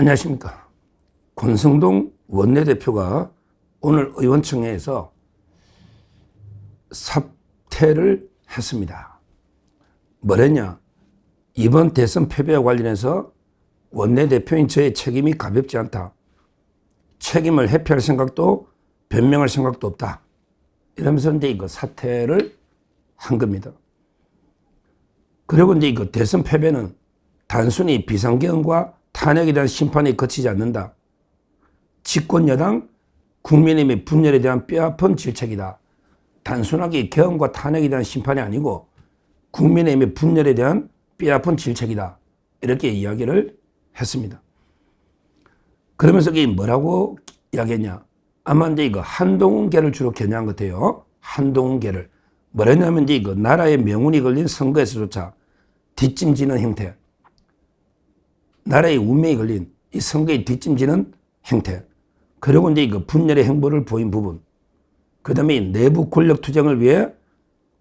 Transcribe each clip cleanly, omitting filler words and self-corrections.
안녕하십니까. 권성동 원내대표가 오늘 의원총회에서 사퇴를 했습니다. 뭐랬냐? 이번 대선 패배와 관련해서 원내대표인 저의 책임이 가볍지 않다. 책임을 회피할 생각도 변명할 생각도 없다. 이러면서 이제 이거 사퇴를 한 겁니다. 그리고 이제 이거 대선 패배는 단순히 비상계엄과 탄핵에 대한 심판이 그치지 않는다. 집권 여당 국민의힘의 분열에 대한 뼈아픈 질책이다. 단순하게 계엄과 탄핵에 대한 심판이 아니고 국민의힘의 분열에 대한 뼈아픈 질책이다. 이렇게 이야기를 했습니다. 그러면서 이게 뭐라고 이야기했냐? 아마 이제 이거 한동훈계를 주로 겨냥한 것 같아요. 한동훈계를. 뭐랬냐면 이제 이거 나라의 명운이 걸린 선거에서조차 뒷짐지는 형태. 나라의 운명이 걸린 이 선거에 뒷짐지는 형태. 그리고 이제 이거 분열의 행보를 보인 부분. 그 다음에 내부 권력 투쟁을 위해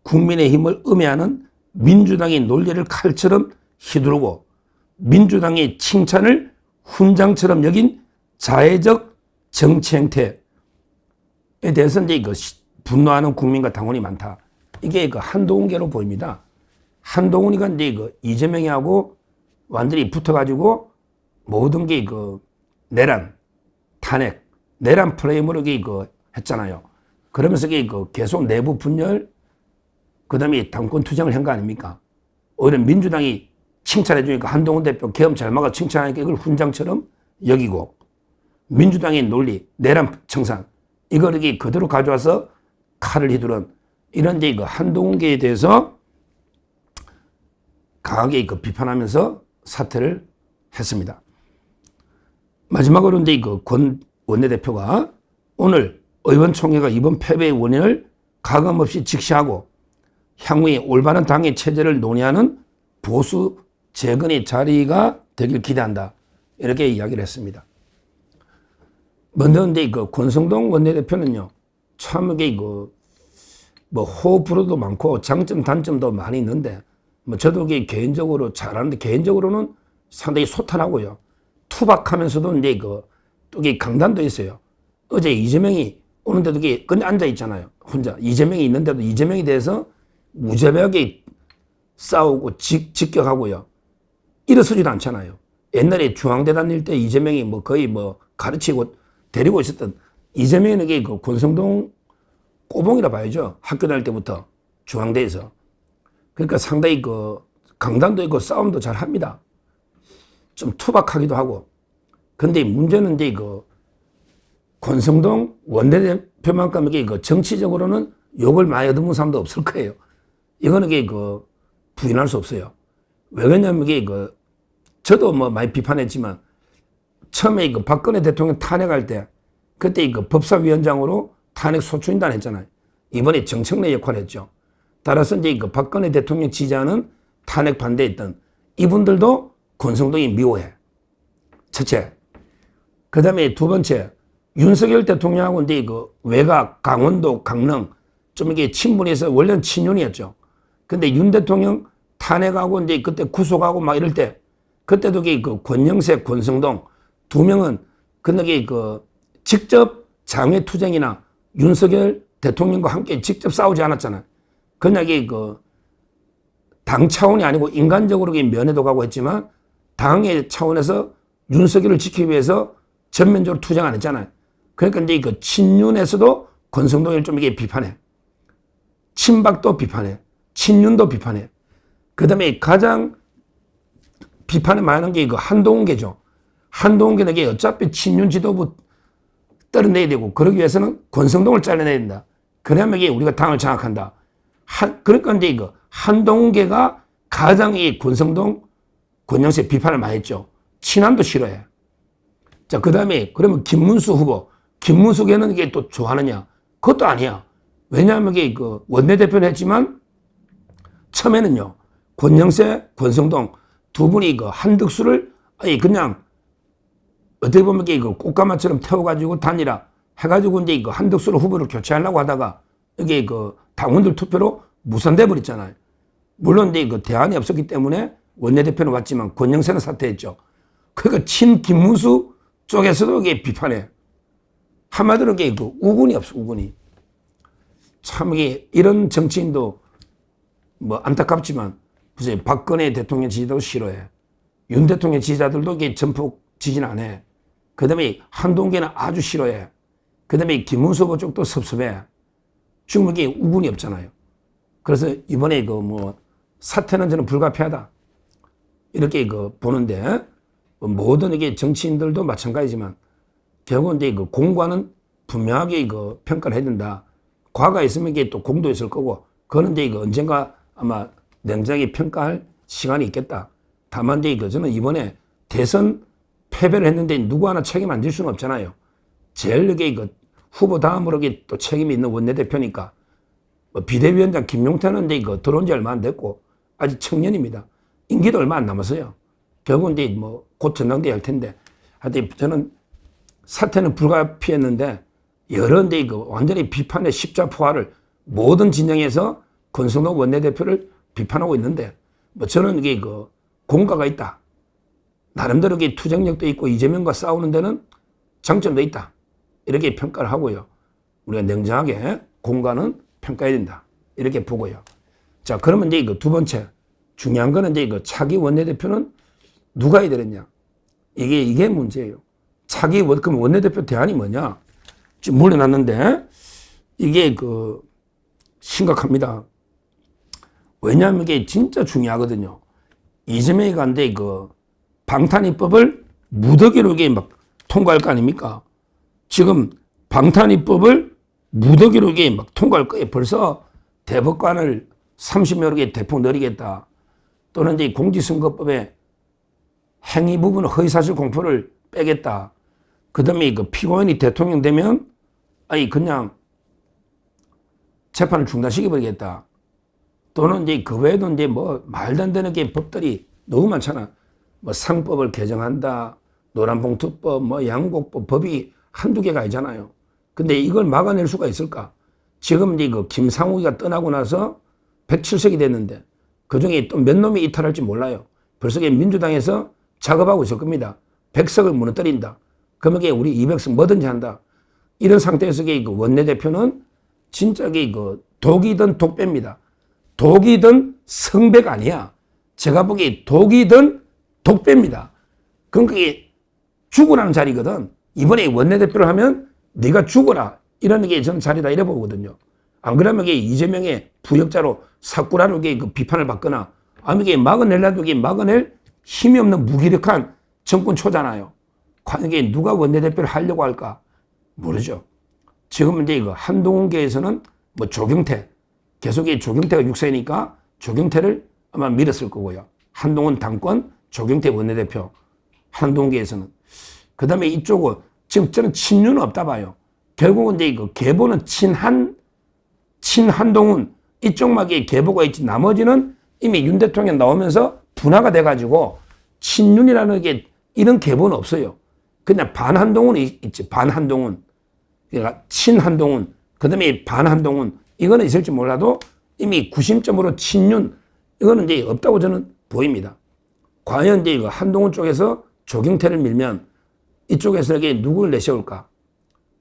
국민의 힘을 음해하는 민주당의 논리를 칼처럼 휘두르고 민주당의 칭찬을 훈장처럼 여긴 자해적 정치 행태에 대해서 이제 이거 분노하는 국민과 당원이 많다. 이게 그 한동훈계로 보입니다. 한동훈이가 이제 이거 이재명이하고 완전히 붙어가지고 모든 게 그 내란, 탄핵, 내란 프레임으로 이거 했잖아요. 그러면서 이게 그 계속 내부 분열, 그 다음에 당권 투쟁을 한 거 아닙니까? 오히려 민주당이 칭찬해 주니까 한동훈 대표 계엄 잘 막아 칭찬하니까 이걸 훈장처럼 여기고 민주당의 논리, 내란 청산, 이걸 이렇게 그대로 가져와서 칼을 휘두른 이런 이제 그 한동훈계에 대해서 강하게 그 비판하면서 사퇴를 했습니다. 마지막으로 이제 그 권 원내대표가 오늘 의원총회가 이번 패배의 원인을 가감없이 직시하고 향후에 올바른 당의 체제를 논의하는 보수 재건의 자리가 되길 기대한다. 이렇게 이야기를 했습니다. 먼저 이제 그 권성동 원내대표는요, 참 이게 뭐 호불호도 많고 장점 단점도 많이 있는데 뭐 저도 이게 개인적으로 잘하는데 개인적으로는 상당히 소탈하고요. 투박하면서도 이제 또 이게 강단도 있어요. 어제 이재명이 오는데도 이게 그냥 앉아 있잖아요. 혼자. 이재명이 있는데도 이재명에 대해서 무자비하게 싸우고 직격하고요. 일어서지도 않잖아요. 옛날에 중앙대 다닐 때 이재명이 뭐 거의 뭐 가르치고 데리고 있었던 이재명은 이게 그 권성동 꼬봉이라 봐야죠. 학교 다닐 때부터 중앙대에서. 그러니까 상당히 그 강단도 있고 싸움도 잘 합니다. 좀 투박하기도 하고. 근데 문제는 이제 권성동 원내대표만큼 이게 정치적으로는 욕을 많이 얻은 사람도 없을 거예요. 이거는 이게 부인할 수 없어요. 왜 그러냐면 이게 저도 뭐 많이 비판했지만 처음에 박근혜 대통령 탄핵할 때 그때 법사위원장으로 탄핵 소추인단 했잖아요. 이번에 정청래 역할을 했죠. 따라서 이제 박근혜 대통령 지지하는 탄핵 반대했던 이분들도 권성동이 미워해. 첫째. 그 다음에 두 번째. 윤석열 대통령하고 이제 외곽, 강원도, 강릉 좀 이게 친분해서 원래는 친윤이었죠. 근데 윤 대통령 탄핵하고 이제 그때 구속하고 막 이럴 때 그때도 권영세, 권성동 두 명은 근데 직접 장외 투쟁이나 윤석열 대통령과 함께 직접 싸우지 않았잖아요. 그냥 당 차원이 아니고 인간적으로 면회도 가고 했지만 당의 차원에서 윤석열을 지키기 위해서 전면적으로 투쟁 안 했잖아요. 그러니까 이제 친윤에서도 권성동을 좀 이게 비판해. 친박도 비판해. 친윤도 비판해. 그 다음에 가장 비판을 많이 하는 게 한동훈계죠. 한동훈계는 이게 어차피 친윤 지도부 떨어내야 되고 그러기 위해서는 권성동을 잘라내야 된다. 그러면 이게 우리가 당을 장악한다. 그러니까 이제 한동훈계가 가장 이 권성동, 권영세 비판을 많이 했죠. 친한도 싫어해. 자, 그 다음에 그러면 김문수 후보. 김문수계는 이게 또 좋아하느냐? 그것도 아니야. 왜냐하면 이게 원내대표는 했지만 처음에는요, 권영세, 권성동 두 분이 한덕수를 그냥 어떻게 보면 이게 꽃가마처럼 태워가지고 다니라 해가지고 이제 한덕수를 후보를 교체하려고 하다가 이게 당원들 투표로 무산돼 버렸잖아요. 물론 이제 대안이 없었기 때문에 원내대표는 왔지만 권영세는 사퇴했죠. 그러니까 친 김문수 쪽에서도 이게 비판해. 한마디로 이게 그 우군이 없어, 우군이. 참 이게 이런 정치인도 뭐 안타깝지만 글쎄 박근혜 대통령 지지자도 싫어해. 윤 대통령 지지자들도 이게 전폭 지지는 안 해. 그 다음에 한동계는 아주 싫어해. 그 다음에 김문수 후보 쪽도 섭섭해. 지금 이게 우군이 없잖아요. 그래서 이번에 그 뭐 사태는 저는 불가피하다. 이렇게 그 보는데 모든 이게 정치인들도 마찬가지지만 결국은 이제 그 공과는 분명하게 그 평가를 해야 된다. 과거에 있으면 이게 또 공도 있을 거고 그거는 이제 그 언젠가 아마 냉정하게 평가할 시간이 있겠다. 다만 이제 그 저는 이번에 대선 패배를 했는데 누구 하나 책임 안 질 수는 없잖아요. 제일 이게 그 후보 다음으로 또 책임이 있는 원내대표니까 뭐 비대위원장 김용태는 이제 그 들어온 지 얼마 안 됐고 아직 청년입니다. 임기도 얼마 안 남았어요. 결국은 이제 뭐 곧 전당대회 할 텐데 하여튼 저는 사태는 불가피했는데 여러 이제 그 완전히 비판의 십자포화를 모든 진영에서 권성동 원내대표를 비판하고 있는데 뭐 저는 이게 그 공과가 있다. 나름대로 이게 투쟁력도 있고 이재명과 싸우는 데는 장점도 있다. 이렇게 평가를 하고요. 우리가 냉정하게 공과는 평가해야 된다. 이렇게 보고요. 자, 그러면 이제 그 두 번째 중요한 거는 이제 그 차기 원내대표는 누가 해야 되느냐. 이게 문제예요. 그럼 원내대표 대안이 뭐냐. 지금 물려놨는데 이게 그 심각합니다. 왜냐하면 이게 진짜 중요하거든요. 이재명이 간데 그 방탄입법을 무더기로 이게 막 통과할 거 아닙니까? 지금 방탄입법을 무더기로 이게 막 통과할 거예요. 벌써 대법관을 30여러 개 대폭 늘리겠다. 또는 이제 공직선거법에 행위 부분 허위사실 공표를 빼겠다. 그 다음에 그 피고인이 대통령 되면 아니 그냥 재판을 중단시켜버리겠다. 또는 이제 그 외에도 이제 뭐 말도 안 되는 게 법들이 너무 많잖아. 뭐 상법을 개정한다. 노란봉투법, 뭐 양곡법, 법이 한두 개가 아니잖아요. 근데 이걸 막아낼 수가 있을까? 지금 이제 그 김상욱이가 떠나고 나서 107석이 됐는데 그 중에 또 몇 놈이 이탈할지 몰라요. 벌써 민주당에서 작업하고 있을 겁니다. 100석을 무너뜨린다. 그러면 우리 200석 뭐든지 한다. 이런 상태에서 그 원내대표는 진짜 그 독이든 독배입니다. 독이든 성배가 아니야. 제가 보기에 독이든 독배입니다. 그러니까 그게 죽으라는 자리거든. 이번에 원내대표를 하면 네가 죽어라. 이런 게 저는 자리다 이래 보거든요. 안 그러면 이게 이재명의 부역자로 사꾸라로 이게 그 비판을 받거나 아니면 이게 막아내려도 이게 막아낼 힘이 없는 무기력한 정권 초잖아요. 과연 이게 누가 원내대표를 하려고 할까? 모르죠. 지금 이제 이거 한동훈계에서는 뭐 조경태, 계속 이 조경태가 육세니까 조경태를 아마 밀었을 거고요. 한동훈 당권, 조경태 원내대표, 한동훈계에서는. 그 다음에 이쪽은 지금 저는 친윤은 없다 봐요. 결국은 이제 이거 계보는 친한동훈 이쪽막에 계보가 있지 나머지는 이미 윤 대통령 나오면서 분화가 돼가지고 친윤이라는 게 이런 계보는 없어요. 그냥 반한동훈이 있지. 반한동훈. 그러니까 친한동훈. 그 다음에 반한동훈. 이거는 있을지 몰라도 이미 구심점으로 친윤. 이거는 이제 없다고 저는 보입니다. 과연 이제 이거 한동훈 쪽에서 조경태를 밀면 이쪽에서 이게 누구를 내세울까?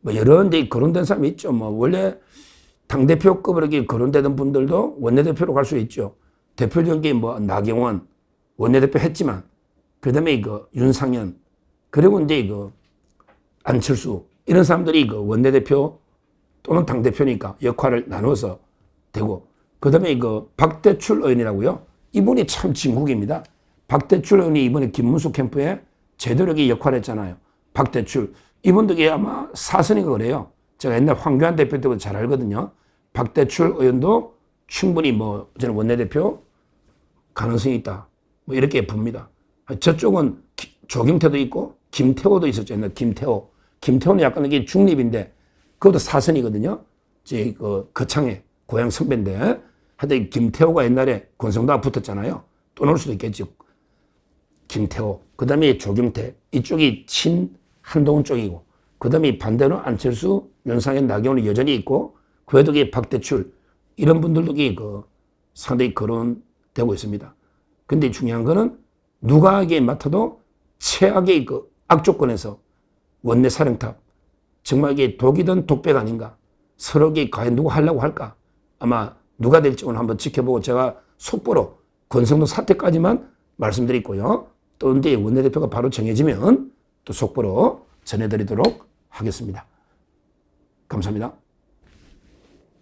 뭐 여러 이제 거론된 사람이 있죠. 뭐 원래 당대표급으로 이렇게 거론되던 분들도 원내대표로 갈 수 있죠. 대표적인 뭐 나경원 원내대표 했지만 그 다음에 그 윤상현 그리고 이제 그 안철수 이런 사람들이 그 원내대표 또는 당대표니까 역할을 나눠서 되고 그 다음에 그 박대출 의원이라고요. 이분이 참 진국입니다. 박대출 의원이 이번에 김문수 캠프에 제대로 역할을 했잖아요. 박대출. 이분도 아마 사선이가 그래요. 제가 옛날 황교안 대표 때부터 잘 알거든요. 박대출 의원도 충분히 뭐 저는 원내대표 가능성이 있다. 뭐 이렇게 봅니다. 저쪽은 조경태도 있고 김태호도 있었죠. 옛날 김태호. 김태호는 약간 이게 중립인데 그것도 사선이거든요. 제 그 거창에 고향 선배인데 하여튼 김태호가 옛날에 권성도와 붙었잖아요. 또 넣을 수도 있겠죠. 김태호. 그 다음에 조경태. 이쪽이 한동훈 쪽이고 그 다음에 반대로 안철수, 윤상현, 나경원이 여전히 있고 그 외에도 박대출 이런 분들도 그 상당히 거론되고 있습니다. 근데 중요한 거는 누가 맡아도 최악의 그 악조건에서 원내 사령탑, 정말 이게 독이든 독백 아닌가? 서로 이게 과연 누구 하려고 할까? 아마 누가 될지 오늘 한번 지켜보고 제가 속보로 권성동 사태까지만 말씀드리고요. 또 이제 원내대표가 바로 정해지면 또 속보로 전해드리도록 하겠습니다. 감사합니다.